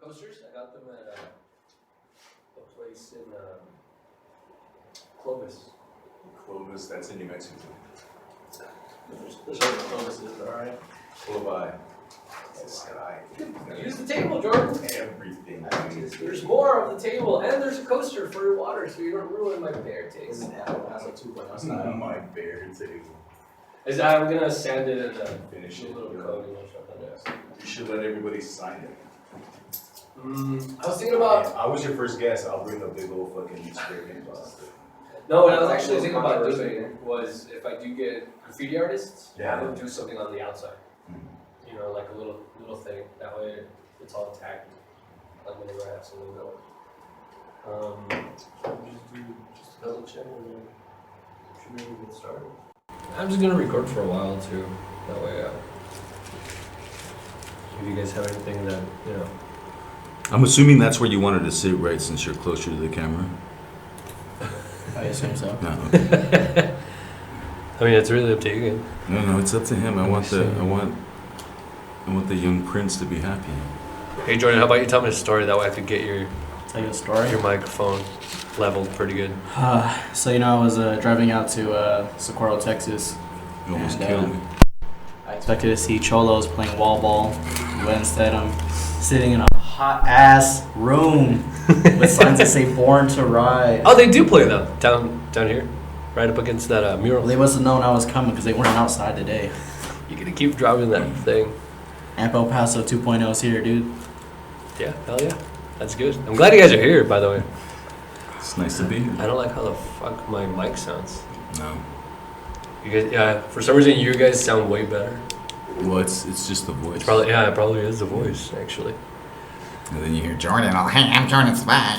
coasters. I got them at a place in Clovis. Clovis, that's in New Mexico. There's other Clovises, alright? Clovi. Sky. Use the table, Jordan. Everything. There's more of the table, and there's a coaster for your water, so you don't ruin my bear taste. That's not my bear table. I'm gonna sand it and Finish a it. little coating or something. You should let everybody sign it. I was thinking about. I was your first guest. I'll bring the big old fucking spray paint box. No, what I was actually thinking about doing was if I do get graffiti artists, have them do something on the outside. You know, like a little thing. That way it's all tagged. Like whenever I have something going. Just double check and then should we even get started? I'm just gonna record for a while too. That way, if you guys have anything that, you know. I'm assuming that's where you wanted to sit, right, since you're closer to the camera? I assume so. No, okay. I mean, it's really up to you again. No, it's up to him. I want the young prince to be happy. Hey Jordan, how about you tell me a story? That way I could get Tell you a story. your microphone leveled pretty good. So I was driving out to Socorro, Texas. You almost And, killed me. I expected to see cholos playing wall ball, but instead I'm sitting in a hot ass room with signs that say "Born to Ride." Oh, they do play though down here, right up against that mural. Well, they must have known I was coming because they weren't outside today. You're gonna keep driving that thing. Amp El Paso 2.0 is here, dude. Yeah, hell yeah, that's good. I'm glad you guys are here. By the way, It's nice to be here. I don't like how the fuck my mic sounds. No. You guys, yeah, for some reason you guys sound way better. Well, it's just the voice. It probably is the voice actually. And then you hear Jordan. Oh, hey, I'm Jordan Savai.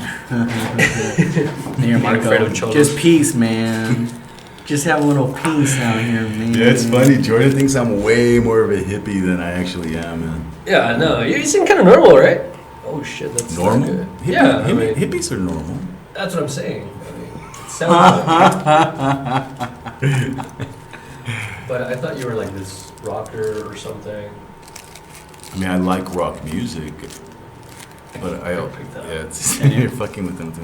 Here, Afraid Marko. of cholos. Just peace, man. Just have a little peace out here, man. Yeah, it's funny. Jordan thinks I'm way more of a hippie than I actually am, man. Yeah, I know. You seem kind of normal, right? Oh shit, that's Normal? good. Hippie, Yeah, I mean, hippies are normal. that's what I'm saying. I mean, it sounds like but I thought you were like this rocker or something. I mean, I like rock music, but I picked that up. yeah, it's, you're fucking with them too.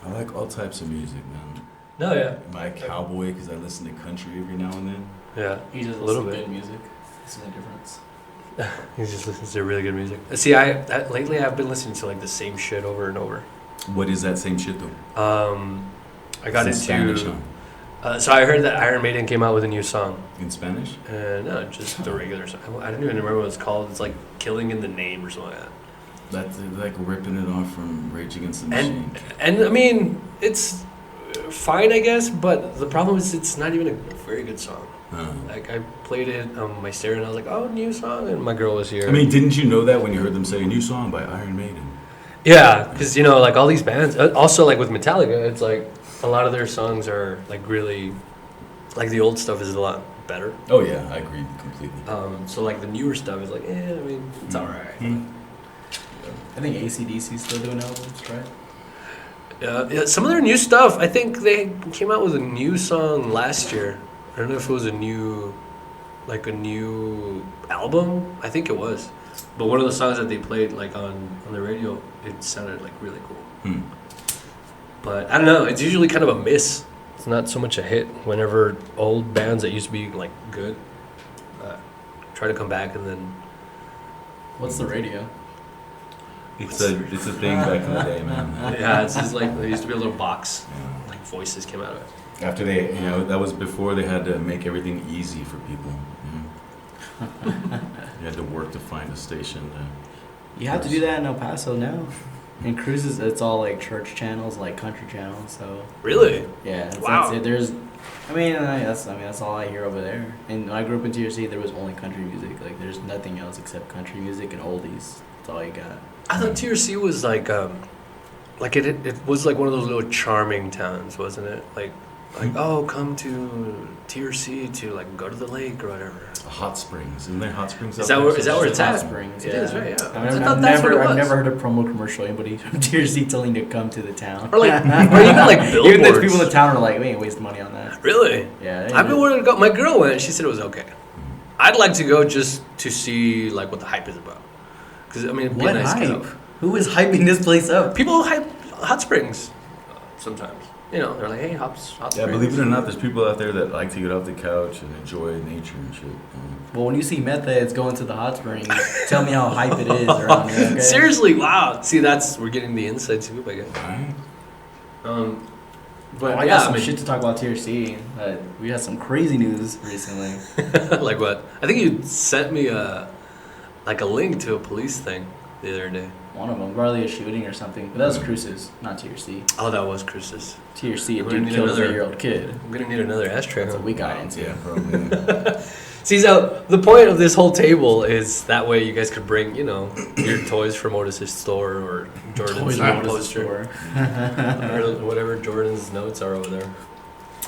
I like all types of music, man. No, yeah. Am I a cowboy because I listen to country every now and then? Yeah, He just a little listens to bit. good music. That's the difference. He just listens to really good music. See, lately I've been listening to like the same shit over and over. What is that same shit though? I got It's into. in Spanish, huh? So I heard that Iron Maiden came out with a new song. In Spanish? No, just the regular song. I don't even remember what it's called. It's like "Killing in the Name" or something like that. That's like ripping it off from Rage Against the Machine. And I mean, it's fine, I guess. But the problem is, it's not even a very good song. Like I played it on my stereo and I was like, "Oh, new song," and my girl was here. I mean, didn't you know that when you heard them say a new song by Iron Maiden? Yeah, because like all these bands, also like with Metallica, it's like a lot of their songs are like really, like the old stuff is a lot better. Oh yeah, I agree completely. So like the newer stuff is like, I mean, it's alright. I think AC/DC still doing albums, right? Yeah, some of their new stuff, I think they came out with a new song last year. I don't know if it was a new album. I think it was. But one of the songs that they played like on the radio, it sounded like really cool. But I don't know, it's usually kind of a miss. It's not so much a hit whenever old bands that used to be like good try to come back and then. What's the radio? It's a thing back in the day, man. Yeah, it's just like there used to be a little box, like voices came out of it. After they, that was before they had to make everything easy for people. You had to work to find a station. You have to do that in El Paso now. In cruises, it's all like church channels, like country channels. So Really? yeah, Wow. that's it. There's, that's all I hear over there. And when I grew up in TRC, there was only country music. Like there's nothing else except country music and oldies. That's all you got. I thought TRC was like it was like one of those little charming towns, wasn't it? Like oh, come to TRC to like go to the lake or whatever. Hot Springs, isn't there Hot Springs? Is that where it's Hot at? Springs, It yeah. is, right? Yeah. I mean, I thought that's what it was. I've never heard a promo commercial anybody from TRC telling you to come to the town. Or like, or even like billboards. Even the people in the town are like, we ain't wasting money on that. Really? Yeah. I've been wanting to go. My girl went. She said it was okay. I'd like to go just to see like what the hype is about. Because I mean, it'd be What a nice hype? get out. Who is hyping this place up? People hype hot springs sometimes. You know, they're like, hey, hot springs. Yeah, believe it or not, there's people out there that like to get off the couch and enjoy nature and shit. Well, when you see meth heads going to the hot springs, tell me how hype it is around here, okay? Seriously, wow. See, we're getting the inside scoop, I guess. Right? But I got some shit to talk about TRC. We had some crazy news recently. Like what? I think you sent me a link to a police thing the other day. One of them, probably a shooting or something. But that was Cruces, not TRC. Oh, that was Cruces. TRC, a We're dude gonna killed a need 3-year-old kid. I'm gonna need another ashtray. That's what we got into. Yeah, probably. See, so the point of this whole table is that way you guys could bring, you know, your toys from Otis's store or Jordan's poster. Or whatever Jordan's notes are over there.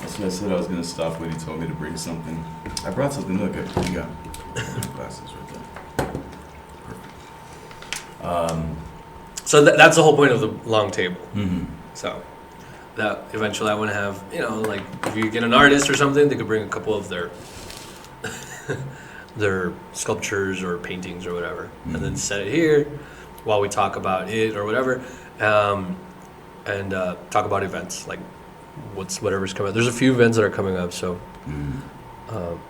That's what I said I was going to stop when he told me to bring something. I brought something. Look, you got glasses right there. Perfect. So that's the whole point of the long table. Mm-hmm. So that eventually I want to have, you know, like if you get an artist or something, they could bring a couple of their their sculptures or paintings or whatever, and then set it here while we talk about it or whatever, and talk about events like whatever's coming up. There's a few events that are coming up, so I'm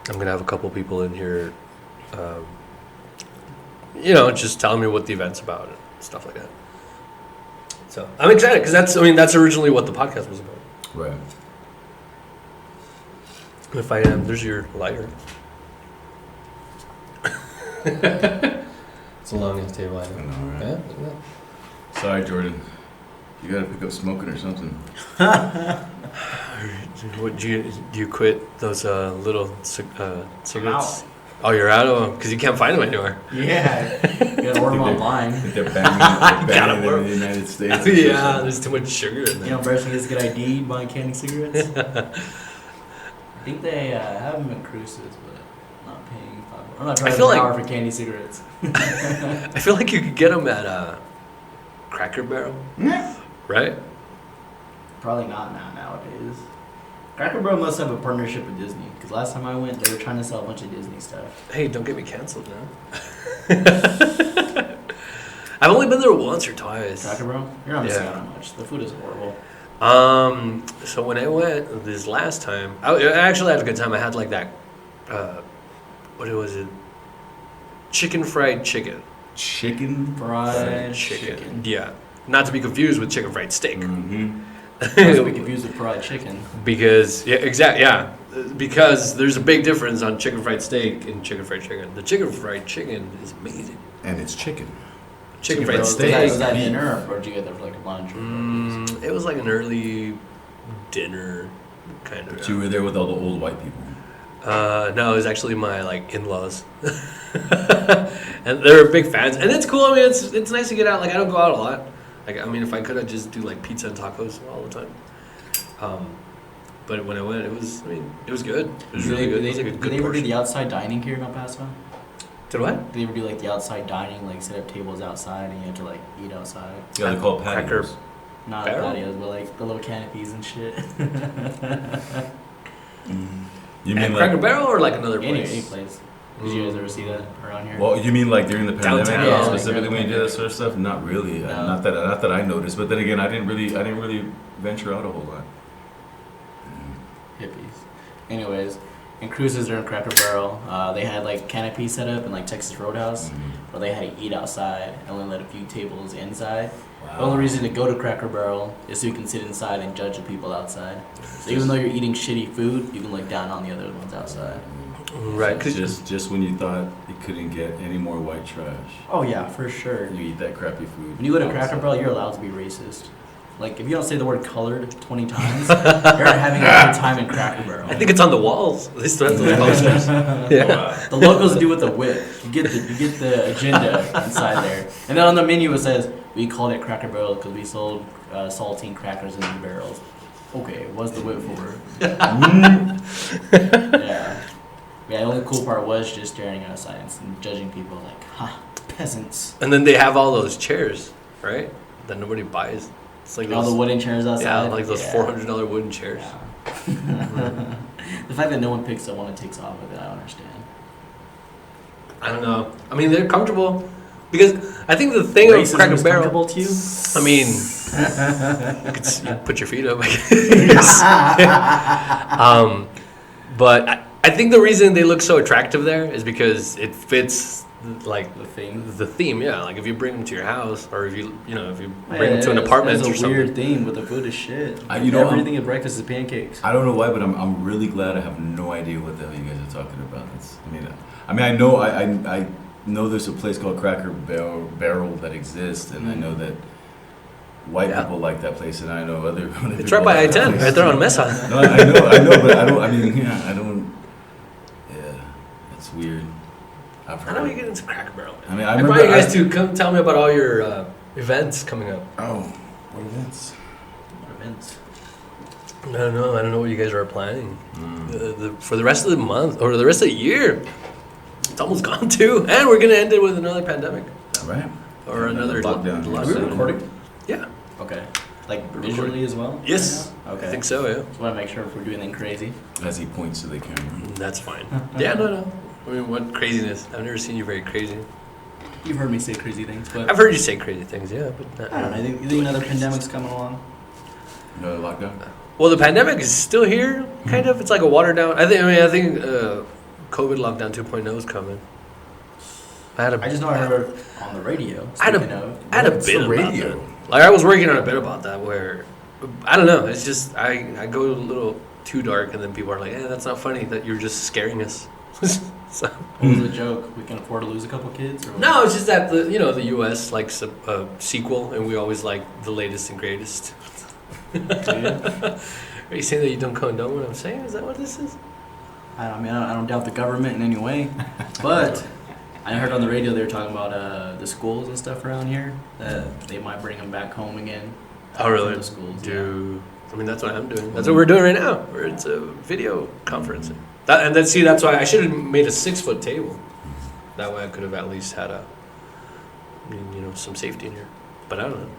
gonna have a couple people in here, you know, just telling me what the event's about and stuff like that. So I'm excited because that's originally what the podcast was about. Right. If I am, there's your lighter. It's a long enough table. I I know. know, right? Yeah, look at that. Sorry, Jordan. You got to pick up smoking or something. What do you quit those little cigarettes? out. Oh, you're out of them because you can't find them anywhere. Yeah, you gotta order them online. They're banning them in the United States. Yeah, there's too much sugar in You there. know, person gets get ID'd buying candy cigarettes. I think they have them in Cruces, but not paying $5. I'm not I driving feel an like- hour for candy cigarettes. I feel like you could get them at Cracker Barrel, right? Probably not nowadays. Cracker Barrel must have a partnership with Disney, because last time I went, they were trying to sell a bunch of Disney stuff. Hey, don't get me canceled now. I've only been there once or twice. Cracker Barrel? You're not missing Yeah. out on much. The food is horrible. So when I went this last time, I actually had a good time. I had like that, what was it? Chicken fried chicken. Chicken? Fried chicken. chicken. Yeah. Not to be confused with chicken fried steak. Mm-hmm. Not to be confused with fried chicken. Because, yeah. Because there's a big difference on chicken fried steak and chicken fried chicken. The chicken fried chicken is amazing. And it's chicken. Chicken fried Was steak. that dinner, or did you get there for like lunch? Or It was like an early dinner kind of. But you were there with all the old white people. No, it was actually my like in-laws, and they're big fans, and it's cool. I mean, it's nice to get out. Like I don't go out a lot. Like I mean, if I could, I'd just do like pizza and tacos all the time. But when I went, it was good. It was really good. It was like a Did good they ever do portion. the outside dining here in El Paso? Did what? Did they ever do like the outside dining, like set up tables outside and you had to like eat outside? Yeah, they're called Cracker- patios. Not Barrel? patios, but like the little canopies and shit. You At mean Cracker like? Barrel or like another Any place? place. Did you guys ever see that around here? Well, you mean like during the pandemic, Downtown. Yeah, specifically like when you did that sort of stuff? Not really. No. Not that I noticed. But then again, I didn't really venture out a whole lot. Hippies. Anyways, in Cruises or in Cracker Barrel, they had like canopies set up in like Texas Roadhouse, where they had to eat outside and only let a few tables inside. The only reason to go to Cracker Barrel is so you can sit inside and judge the people outside. So even though you're eating shitty food, you can look down on the other ones outside. Right. 'Cause Just when you thought you couldn't get any more white trash, Oh yeah, for sure. you eat that crappy food. When you go to Cracker Barrel, you're allowed to be racist. Like, if you don't say the word colored 20 times, you're not having a good time in Cracker Barrel. I think it's on the walls. They still have those posters. Yeah. The locals do with the whip. You get the agenda inside there. And then on the menu it says, we called it Cracker Barrel because we sold saltine crackers in the barrels. Okay, what's the whip for? Yeah. Yeah, the only cool part was just staring outside and judging people like, ha, peasants. And then they have all those chairs, right? That nobody buys. It's like All those, the wooden chairs outside. yeah, like those $400 wooden chairs. Yeah. The fact that no one picks up one and takes off with it, I don't understand. I don't know. I mean, they're comfortable because I think the thing of Cracker Racism is Barrel. comfortable to you? I mean, you put your feet up. I guess. But I think the reason they look so attractive there is because it fits like the theme. Yeah, like if you bring them to your house, or if you bring them to an apartment or something. It's a weird theme with the food is shit. Everything at breakfast is pancakes. I don't know why, but I'm really glad I have no idea what the hell you guys are talking about. I know there's a place called Cracker Barrel that exists, and I know that white people like that place, and I know other people. It's right by I-10, right there on Mesa. No, I know, but I don't. Yeah, it's weird. How do we get into Cracker Barrel? I mean, I brought you guys to come tell me about all your events coming up. Oh, what events? I don't know what you guys are planning for the rest of the month or the rest of the year. It's almost gone too, and we're gonna end it with another pandemic. All right. Or another lockdown. lockdown. Are we recording? Yeah. Okay. Like visually as well? Yes. Okay. I think so. Yeah. Just want to make sure if we're doing anything crazy. As he points to the camera. That's fine. Yeah. No. I mean, what craziness? I've never seen you very crazy. You've heard me say crazy things, but I've heard you say crazy things. Yeah, but I don't know. You think another pandemic's coming along? Another lockdown? Well, the pandemic is still here, kind of. It's like a watered down. I think COVID lockdown 2.0 is coming. I just know I heard on the radio. I had a bit about that. Like I was working on a bit about that where I don't know. It's just I go a little too dark, and then people are like, "Yeah, that's not funny. That you're just scaring us." So, What was the joke? We can afford to lose a couple kids? Or what? no, it's just that the U.S. likes a sequel, and we always like the latest and greatest. Are you saying that you don't condone what I'm saying? Is that what this is? I don't doubt the government in any way, but I heard on the radio they were talking about the schools and stuff around here that they might bring them back home again. Oh, really? The schools, Dude, I mean that's what I'm doing. That's what we're doing right now. It's a video conferencing. That's why I should have made a 6-foot table. That way I could have at least had some safety in here. But I don't know.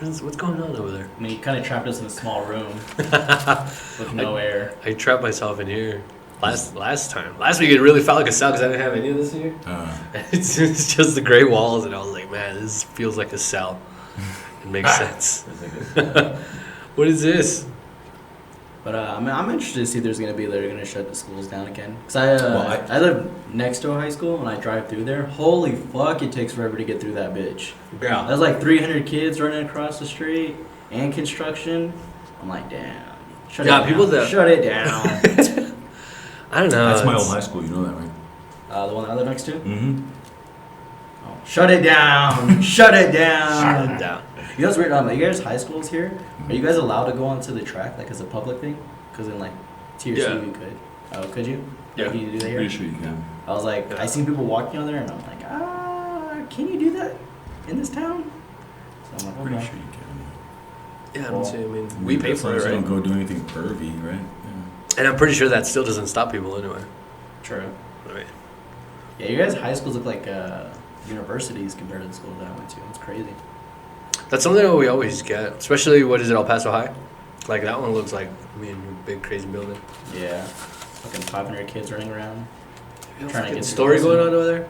What's going on over there? I mean, you kind of trapped us in a small room with no air. I trapped myself in here last week. It really felt like a cell because I didn't have any of this here. It's just the gray walls, and I was like, man, this feels like a cell. It makes sense. What is this? But I'm interested to see if they're going to shut the schools down again. Because I live next to a high school, and I drive through there. Holy fuck, it takes forever to get through that bitch. Yeah. There's like 300 kids running across the street and construction. I'm like, damn. Shut it down. Shut it down. I don't know. That's my old high school, you know that, right? The one that I live next to? Mm-hmm. Oh, shut it down. Shut it down. Shut it down. You know what's weird? You guys high schools here? Are you guys allowed to go onto the track like as a public thing? Because in like TRC we could. Oh, could you? Yeah. Can you do that here? Pretty sure you can. I was like, I seen people walking on there, and I'm like, can you do that in this town? So I'm like, Pretty okay. sure you can. Yeah, I don't see. I mean, we pay for it, right? Don't go do anything pervy, right? Yeah. And I'm pretty sure that still doesn't stop people anyway. True. Right. Yeah, you guys' high schools look like universities compared to the schools that I went to. It's crazy. That's something that we always get, especially what is it, El Paso High? Like that one looks like your big crazy building. Yeah. Fucking 500 kids running around. Trying to get story going on over there.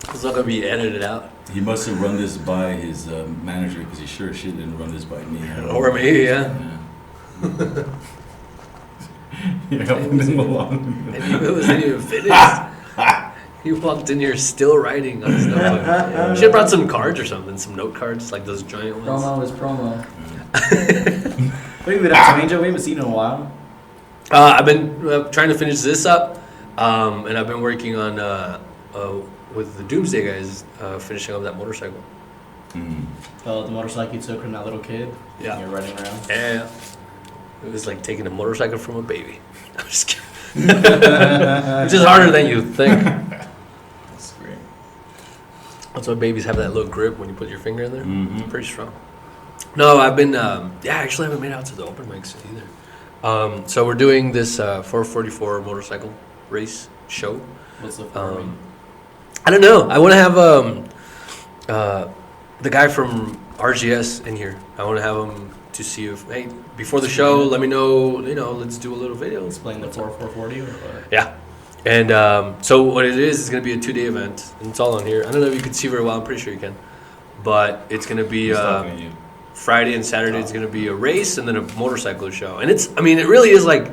It's not gonna be edited out. He must have run this by his manager because he sure as shit didn't run this by me. Or me, yeah. Yeah, helping him along. And it wasn't even finished. He walked in here still writing on his notebook. You should have brought some cards or something, some note cards, like those giant ones. Promo is promo. What have you been up to, Angel? We haven't seen you in a while. I've been trying to finish this up, and I've been working on with the Doomsday guys finishing up that motorcycle. Oh, the motorcycle you took from that little kid? Yeah. And you're riding around? Yeah. It was like taking a motorcycle from a baby. I'm just kidding. Which is harder than you think. That's great. That's why babies have that little grip when you put your finger in there. Mm-hmm. It's pretty strong. No, I've been, actually I haven't made it out to the open mics either. So we're doing this 444 motorcycle race show. What's the forming? I don't know. I want to have the guy from RGS in here. I want to have him to see if, hey, before the show, let me know, let's do a little video. Explain the 4440 or what? Yeah. And so what it is going to be a 2-day event, and it's all on here. I don't know if you can see very well. I'm pretty sure you can, but it's going to be Friday and Saturday. It's going to be a race and then a motorcycle show, and it really is like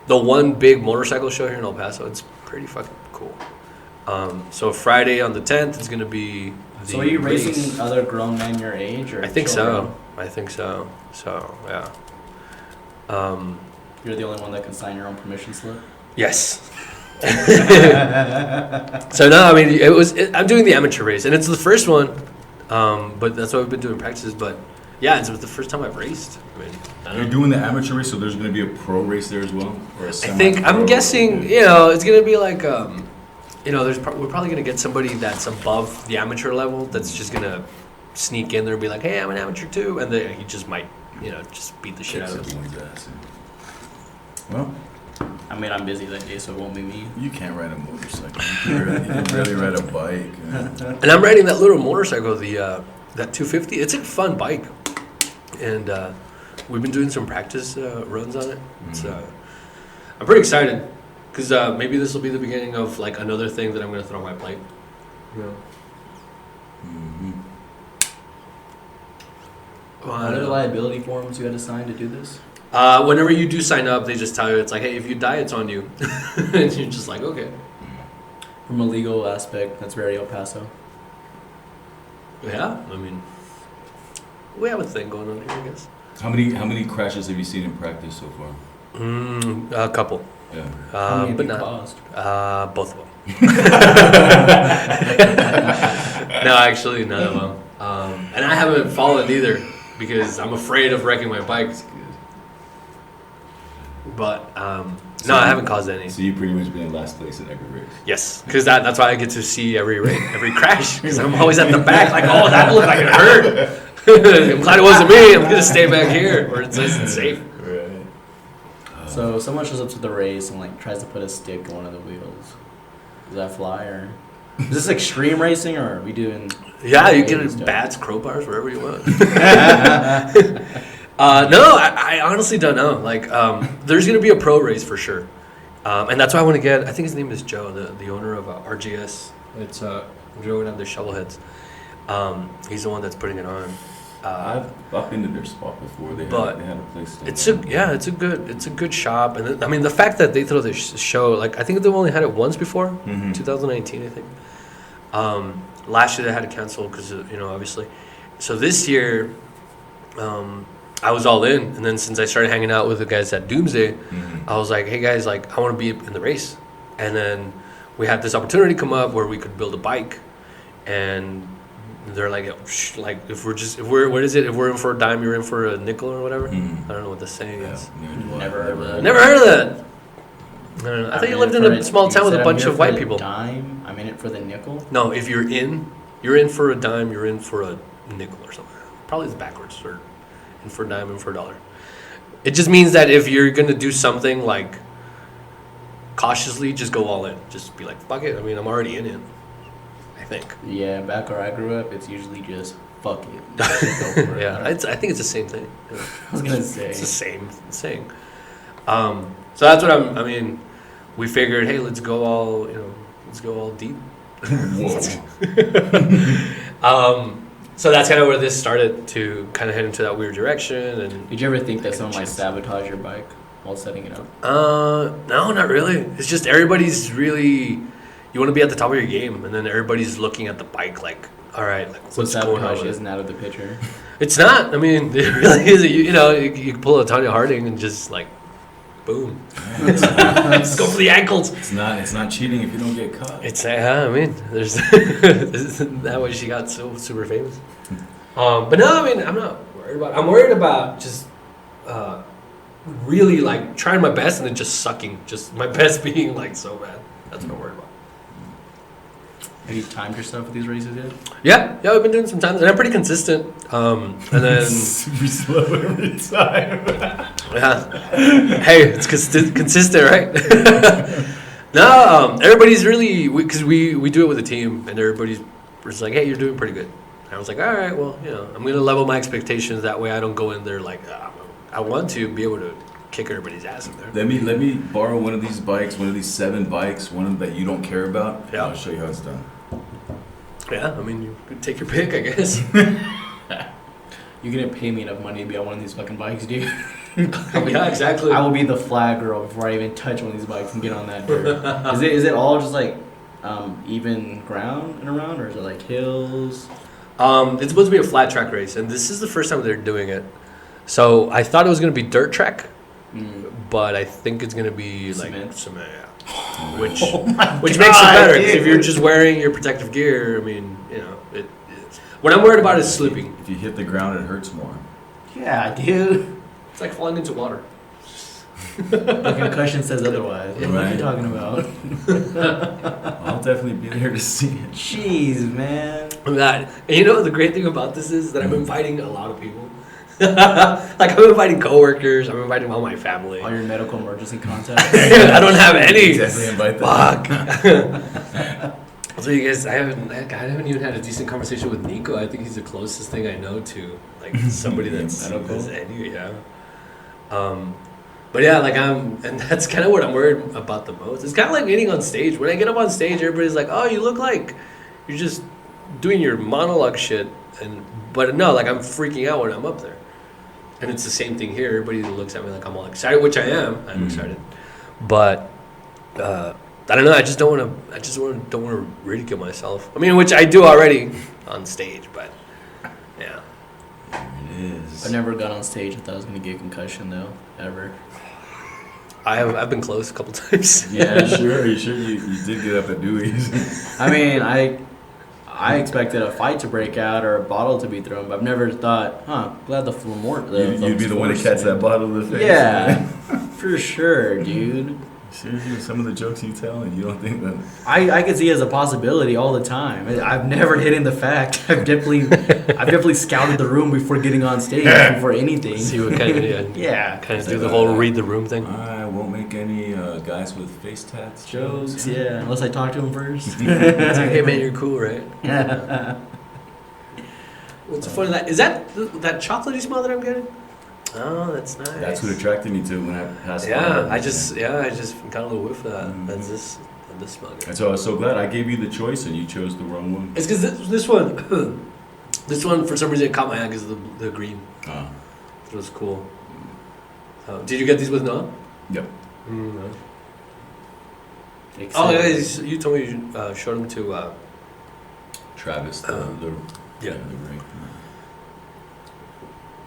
the one big motorcycle show here in El Paso. It's pretty fucking cool. So Friday on the 10th is going to be. So are you racing other grown men your age, or I think children? so. I think so. So yeah. You're the only one that can sign your own permission slip. Yes. So no, I mean I'm doing the amateur race, and it's the first one. But that's why we've been doing practices. But yeah, it's the first time I've raced. I mean, You're doing the amateur race, so there's going to be a pro race there as well, or a I'm guessing, it's going to be like, we're probably going to get somebody that's above the amateur level that's just going to sneak in there and be like, hey, I'm an amateur too, and then he just might, just beat the shit out of him. Well, I mean, I'm busy that day, so it won't be me. you can't ride a motorcycle. You can really ride a bike. And I'm riding that little motorcycle, that 250. It's a fun bike, and we've been doing some practice runs on it. It's, I'm pretty excited because maybe this will be the beginning of like another thing that I'm going to throw on my plate. What are the liability forms you had to sign to do this? Whenever you do sign up, they just tell you, it's like, hey, if you die, it's on you. And you're just like, okay. From a legal aspect, that's very El Paso. Yeah, I mean, we have a thing going on here, I guess. How many crashes have you seen in practice so far? A couple. Yeah. How many but have you not caused? both of them. No, actually, none of them. And I haven't fallen either because I'm afraid of wrecking my bike. But no, I haven't caused any. So you've pretty much been in last place in every race. Yes, because that's why I get to see every crash. Because I'm always at the back, like, oh, that looked like it hurt. I'm glad it wasn't me. I'm gonna stay back here where it's nice and safe. Right. So if someone shows up to the race and like tries to put a stick on one of the wheels, does that fly, or is this extreme racing, or are we doing? Yeah, you get bats, crowbars, wherever you want. No, I honestly don't know. Like, there's gonna be a pro race for sure, and that's why I want to get. I think his name is Joe, the owner of RGS. It's Joe and the Shovelheads. He's the one that's putting it on. I've been to their spot before. They had a place. It's a good shop, and I mean the fact that they throw this show, like I think they've only had it once before, 2019, I think. Last year they had to cancel because obviously. So this year, I was all in, and then since I started hanging out with the guys at Doomsday, I was like, hey guys, like I want to be in the race, and then we had this opportunity come up where we could build a bike, and they're like if we're in for a dime, you're in for a nickel or whatever. I don't know what the saying is. Never heard of that. Never heard of that. I don't know. I thought you lived in a small town with a bunch of white people. Dime? I'm in it for the nickel? No, if you're in for a dime, you're in for a nickel or something. Probably it's backwards, or in for a dime and for a dollar. It just means that if you're gonna do something like cautiously, just go all in. Just be like, fuck it. I mean, I'm already in it. I think. Yeah, back where I grew up, it's usually just fuck it. Just go for it. Yeah, I think it's the same thing. Yeah. I was gonna say it's the same thing. So that's what I mean, we figured, hey, let's go all deep. Whoa. So that's kind of where this started to kind of head into that weird direction. And did you ever think that someone might sabotage your bike while setting it up? No, not really. It's just everybody's really, you want to be at the top of your game, and then everybody's looking at the bike like, all right, like so what's going on? Sabotage isn't out of the picture. It's not. I mean, it really is. You can pull a Tanya Harding and just like, boom, just go for the ankles. It's not cheating if you don't get caught. It's I mean, there's that way she got so super famous. But no, I mean, I'm not worried about. I'm worried about just really like trying my best and then just sucking. Just my best being like so bad. That's what I'm worried about. Have you timed yourself with these races yet? Yeah, I've been doing some times, and I'm pretty consistent. And then super slow every time. Yeah. Hey, it's consistent, right? No, everybody's really, because we do it with a team, and everybody's just like, hey, you're doing pretty good. And I was like, all right, well, I'm going to level my expectations. That way I don't go in there like, I want to be able to kick everybody's ass in there. Let me borrow one of these bikes, one of these 7 bikes, one that you don't care about. Yeah. I'll show you how it's done. Yeah, I mean, you can take your pick, I guess. You couldn't pay me enough money to be on one of these fucking bikes, dude. Yeah, exactly. I will be the flag girl before I even touch one of these bikes and get on that dirt. Is it all just like even ground and around, or is it like hills? It's supposed to be a flat track race, and this is the first time they're doing it. So I thought it was going to be dirt track, but I think it's going to be like cement, yeah. Which which makes it better, because if you're just wearing your protective gear, I mean, you know, what I'm worried about is slipping. If you hit the ground, it hurts more. Yeah, dude. It's like falling into water. The concussion says otherwise. What are you Right. talking about? I'll definitely be there to see it. Jeez, man. And you know, the great thing about this is that I'm inviting a lot of people. Like, I'm inviting coworkers, I'm inviting all my family. All your medical emergency contacts. I don't have any. Definitely invite them. Fuck. So you guys, I haven't even had a decent conversation with Nico. I think he's the closest thing I know to like somebody that's Medical? yeah. But yeah, like and that's kind of what I'm worried about the most. It's kind of like getting on stage. When I get up on stage, everybody's like, "Oh, you look like you're just doing your monologue shit," but no, like I'm freaking out when I'm up there. And it's the same thing here. Everybody looks at me like I'm all excited, which I am. I'm excited, but. I don't know. I just don't want to. Don't want to ridicule myself. I mean, which I do already on stage, but yeah. It is. I never got on stage and thought I was gonna get a concussion though, ever. I've been close a couple times. Yeah, sure. You did get up at Dewey's. I mean, I expected a fight to break out or a bottle to be thrown, but I've never thought, glad the You'd be the one to catch that bottle in the face. Yeah, for sure, dude. Seriously, some of the jokes you tell, and you don't think that. I can see it as a possibility all the time. I've never hidden the fact. I've definitely scouted the room before getting on stage before anything. See what kind of kind of do the whole read the room thing. I won't make any guys with face tats Jokes, yeah, unless I talk to him first. It's like, hey man, you're cool, right? Yeah. What's the fun of that? Is that chocolatey smell that I'm getting? Oh, that's nice. That's what attracted me to it when I passed. Yeah, by. I just got a little whiff of that. Mm-hmm. That's this smell. And so I was so glad I gave you the choice and you chose the wrong one. It's because this one, this one for some reason it caught my eye because of the green. It was cool. Did you get these with Noah? Yep. Mm-hmm. Oh yeah, you told me you showed them to Travis, the yeah. the ring.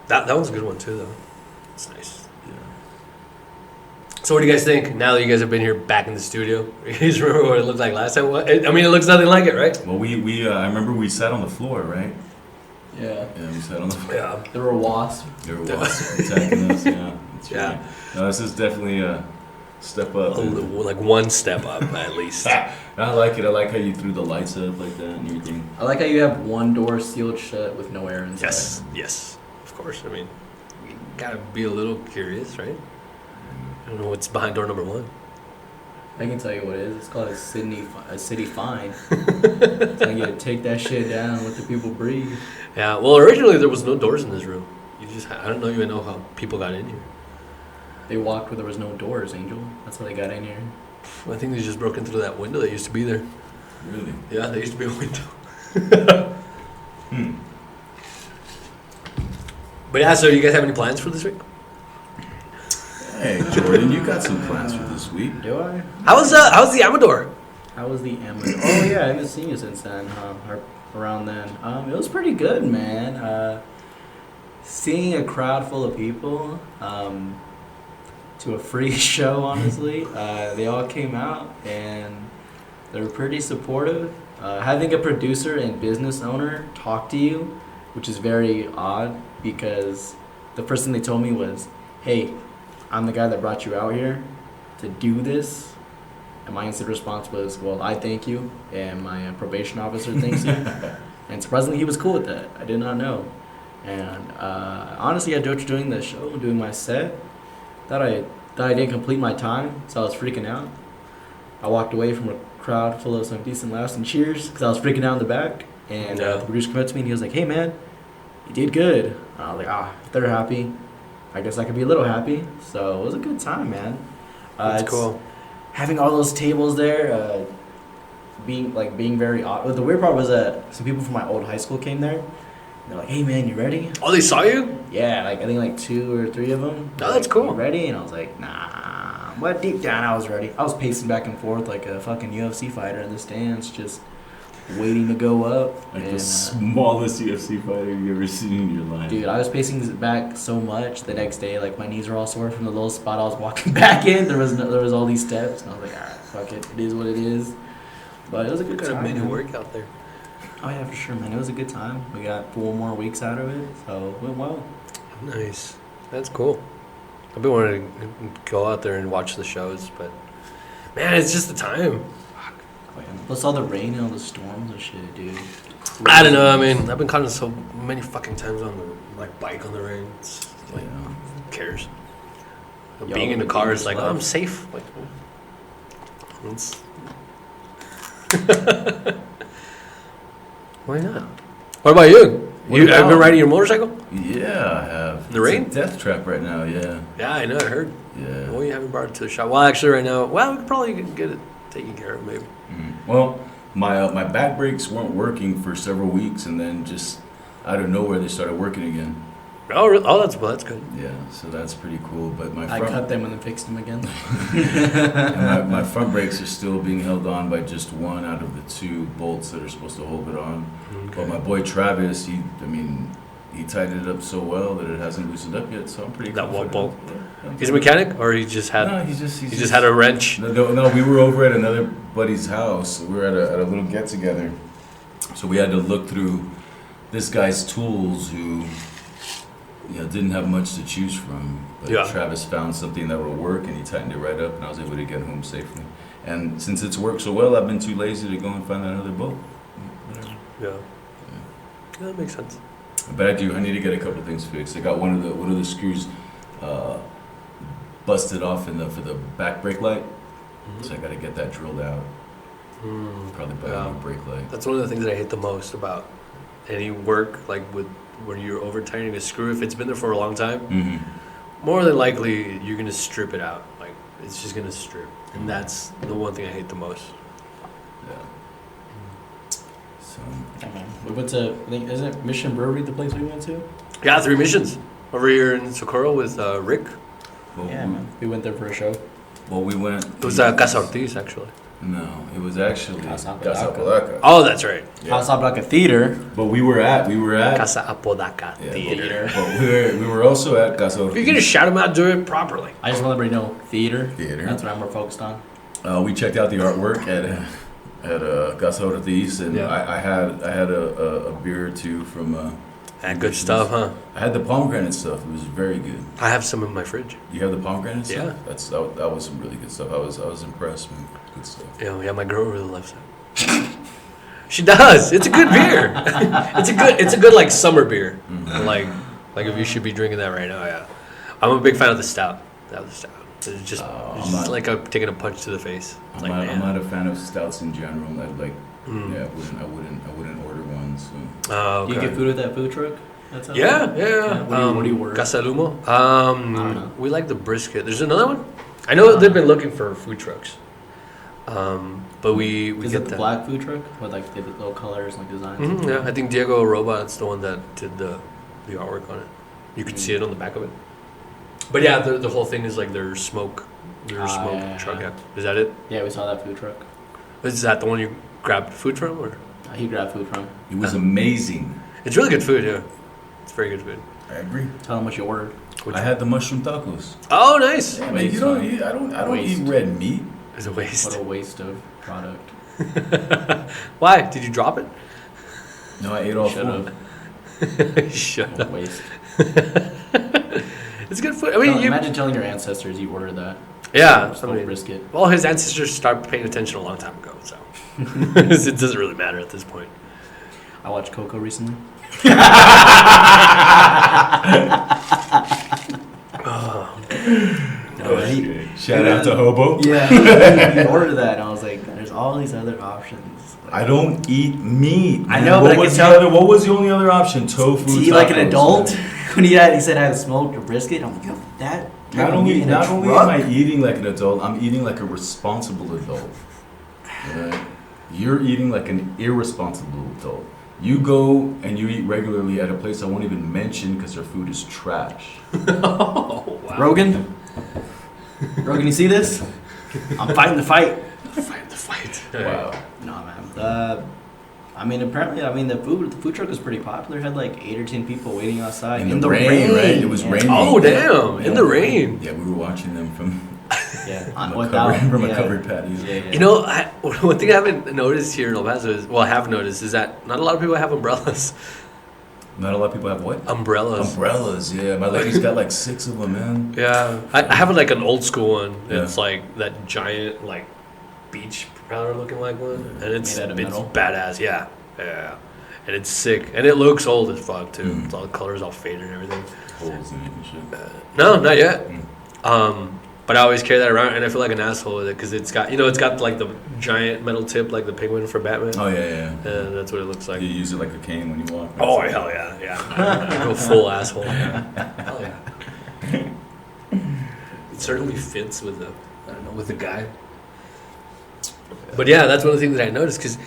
That one's a good one too, though. It's nice. Yeah. So what do you guys think now that you guys have been here back in the studio? You guys remember what it looked like last time? I mean, it looks nothing like it, right? Well, we I remember we sat on the floor, right? Yeah. Yeah, we sat on the floor. Yeah. There were wasps. There were wasps attacking us. Yeah. That's Yeah. right. No, this is definitely a step up. Like one step up at least. I like it. I like how you threw the lights up like that and everything. I like how you have one door sealed shut with no air inside. Yes. Of course. I mean, you gotta be a little curious, right? I don't know what's behind door number 1. I can tell you what it is. It's called a city fine. So you gotta take that shit down and let the people breathe. Yeah. Well, originally there was no doors in this room. I don't even know how people got in here. They walked where there was no doors, Angel. That's how they got in here. I think they just broke in through that window that used to be there. Really? Yeah, there used to be a window. But yeah, so you guys have any plans for this week? Hey, Jordan, you got some plans for this week. Do I? How's the Amador? How was the Amador? Oh yeah, I haven't seen you since then, or around then. It was pretty good, man. Seeing a crowd full of people, to a free show, honestly. They all came out and they were pretty supportive. Having a producer and business owner talk to you, which is very odd, because the first thing they told me was, hey, I'm the guy that brought you out here to do this. And my instant response was, well, I thank you, and my probation officer thanks you. And surprisingly, he was cool with that. I did not know. And honestly, I joked doing the show, doing my set. Thought I didn't complete my time, so I was freaking out. I walked away from a crowd full of some decent laughs and cheers because I was freaking out in the back. And the producer came up to me and he was like, hey man, you did good. And I was like, if they're happy, I guess I could be a little happy. So it was a good time, man. That's It's cool. Having all those tables there, being very odd. The weird part was that some people from my old high school came there. They're like, "Hey, man, you ready?" Oh, they saw you? Yeah, like I think like 2 or 3 of them. Oh, that's cool. "You ready?" And I was like, "Nah." But deep down, I was ready. I was pacing back and forth like a fucking UFC fighter in the stands, just waiting to go up. Like And, the smallest UFC fighter you've ever seen in your life. dude, I was pacing back so much the next day, like my knees were all sore from the little spot I was walking back in. There was all these steps, and I was like, alright, fuck it, it is what it is. But it was a good Got a time. mini man. workout there. Oh yeah, for sure, man. It was a good time. We got 4 more weeks out of it, so it went well. Nice. That's cool. I've been wanting to go out there and watch the shows, but man, it's just the time. Oh, yeah. Plus all the rain and all the storms and shit, dude. I don't know. I mean, I've been caught in so many fucking times on the bike on the rain. It's like, Yeah. who cares? Yo, Being in the the car biggest is like, oh, love. I'm safe. Like, it's why not? What about you? What You have about- been riding your motorcycle? Yeah, I have. The rain? It's a death trap right now, yeah. Yeah, I know. I heard. Yeah. Well, you haven't brought it to the shop. Well, actually, right now, we could probably get it taken care of, maybe. Well, my back brakes weren't working for several weeks, and then just out of nowhere they started working again. Oh, really? Oh, that's good. Yeah, so that's pretty cool. But my I front, cut them and then fixed them again. and my front brakes are still being held on by just one out of the 2 bolts that are supposed to hold it on. But my boy Travis, he tightened it up so well that it hasn't loosened up yet. So I'm pretty. That one confident. bolt? Yeah. He's a mechanic, or he just had No, he just had a wrench. No, we were over at another buddy's house. We were at a little get together, so we had to look through this guy's tools who, didn't have much to choose from. But Yeah. Travis found something that would work, and he tightened it right up, and I was able to get home safely. And since it's worked so well, I've been too lazy to go and find another bolt. Whatever. Yeah. Yeah, that makes sense. But I need to get a couple things fixed. I got one of the screws busted off for the back brake light, so I got to get that drilled out. Probably buy a new brake light. That's one of the things that I hate the most about any work, like when you're over tightening a screw. If it's been there for a long time, more than likely you're gonna strip it out. Like it's just gonna strip, and that's the one thing I hate the most. Yeah. So Yeah, man. We went to, I think, isn't it Mission Brewery the place we went to? Yeah, 3 missions over here in Socorro with Rick. well, Yeah, man. We went there for a show. Well, we went. It was Casa Ortiz, actually. No, it was actually Casa Casa Apodaca. Apodaca. Oh, that's right. Yeah. Casablanca Theater. But we were at. Casa Apodaca Yeah, Theater. But we were also at Casa Ortiz. You're gonna shout him out, do it properly. I just want everybody to know theater. Theater. That's what I'm more focused on. We checked out the artwork at Casa Ortiz, and Yeah. I had a beer or 2 from. That good stuff, huh? I had the pomegranate stuff. It was very good. I have some in my fridge. You have the pomegranate Yeah. stuff? That was some really good stuff. I was impressed, man. Good stuff. Yeah, my girl really loves it. She does. It's a good beer. it's a good like summer beer. Like if you should be drinking that right now. Yeah, I'm a big fan of the stout. It's just, I'm it's just not- like taking a punch to the face. It's like, I'm man. not a fan of stouts in general. Yeah, I wouldn't order one. So. Oh, okay. You get food at that food truck? That's out Yeah, there? yeah. What do you order? Casa Lumo. don't know. We like the brisket. There's another one. I know they've been looking for food trucks. But we Is get it the that. black food truck with like the little colors and like designs? Yeah, I think Diego Robot's the one that did the artwork on it. You can see it on the back of it. But yeah, the whole thing is like their smoke yeah. truck. Yeah. Is that it? Yeah, we saw that food truck. Is that the one you grabbed food from, or? He grabbed food from. It was amazing. It's really good food. Yeah, it's very good food. I agree. Tell him what you ordered. I had the mushroom tacos. Oh, nice. Yeah, man, Waste, you don't huh? eat. I don't Waste. eat red meat. It's a waste. What a waste of product. Why? Did you drop it? No, I ate all Should 4. have. Shut What a up. waste. It's good food. I mean, Imagine telling your ancestors you ordered that. yeah. I Smoked mean, brisket. well, his ancestors started paying attention a long time ago, so it doesn't really matter at this point. I watched Coco recently. Shout out to Hobo. Yeah, you ordered that, and I was like, there's all these other options. Like, I don't eat meat. I know, what but I was can the tell. other? What was the only other option? Tofu. To eat like an tacos, adult. man. When he said I had smoked or brisket, I'm like, yo, that. Not type of only meat in a am truck? I eating like an adult, I'm eating like a responsible adult. Right? You're eating like an irresponsible adult. You go and you eat regularly at a place I won't even mention because their food is trash. Oh, wow. Rogan, you see this? I'm fighting the fight. Fight the fight. Wow. Nah, man. I mean, apparently, the food truck was pretty popular. It had like 8 or 10 people waiting outside In the rain, right? It was raining. Oh, damn. In Yeah. the rain. Yeah, we were watching them from Yeah, a covered patio. Yeah. You know, one thing I haven't noticed here in El Paso have noticed is that not a lot of people have umbrellas. Not a lot of people have what? Umbrellas. Umbrellas, yeah. My lady's got like 6 of them, man. Yeah. I have like an old school one. Yeah. It's like that giant, like, beach propeller looking like one. And it's Made out of metal? badass. Yeah. Yeah. And it's sick. And it looks old as fuck, too. Mm. It's all the colors all faded and everything. Holes in it and shit. No, not yet. Mm. But I always carry that around, and I feel like an asshole with it because it's got like the giant metal tip, like the penguin for Batman. Oh, yeah. And that's what it looks like. You use it like a cane when you walk. Oh hell yeah, yeah! I go full asshole. Hell yeah. It certainly fits with the guy. But yeah, that's one of the things that I noticed because,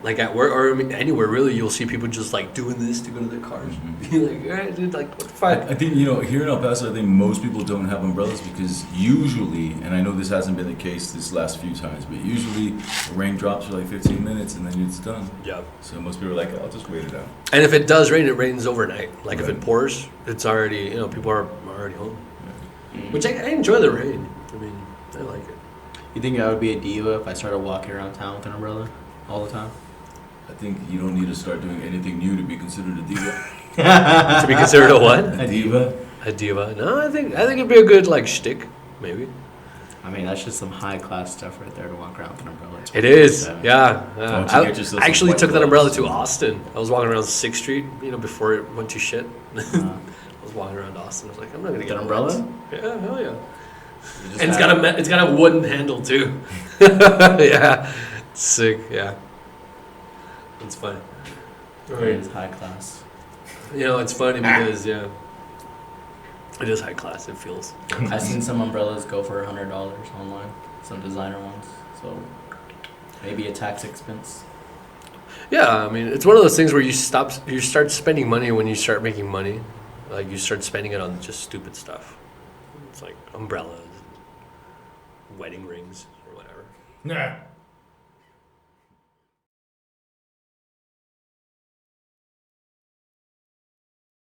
like at work or anywhere really, you'll see people just like doing this to go to their cars. You're like, all right, dude, like what the fuck? I think, here in El Paso, I think most people don't have umbrellas because usually, and I know this hasn't been the case this last few times, but usually the rain drops for like 15 minutes and then it's done. Yeah. So most people are like, I'll just wait it out. And if it does rain, it rains overnight. Like if Right. it pours, it's already people are already home. Which I enjoy the rain. I mean, I like it. You think I would be a diva if I started walking around town with an umbrella all the time? I think you don't need to start doing anything new to be considered a diva. To be considered a what? A diva? A diva? No, I think it'd be a good like shtick, maybe. I mean, that's just some high class stuff right there to walk around with an umbrella. It is, 24/7. yeah. Don't you get yourself I some actually white took that umbrella gloves? to Austin. I was walking around 6th Street, before it went to shit. I Uh, was walking around Austin. I was like, I'm not gonna With get an umbrella? wet. Yeah, hell yeah. you just And have- it's got a wooden handle too. Yeah, sick. Yeah, it's funny. It is high class. It's funny because it is high class. It feels. I've seen some umbrellas go for $100 online, some designer ones. So maybe a tax expense. Yeah, I mean, it's one of those things where you start spending money when you start making money. Like you start spending it on just stupid stuff. It's like umbrellas, wedding rings, or whatever. Nah.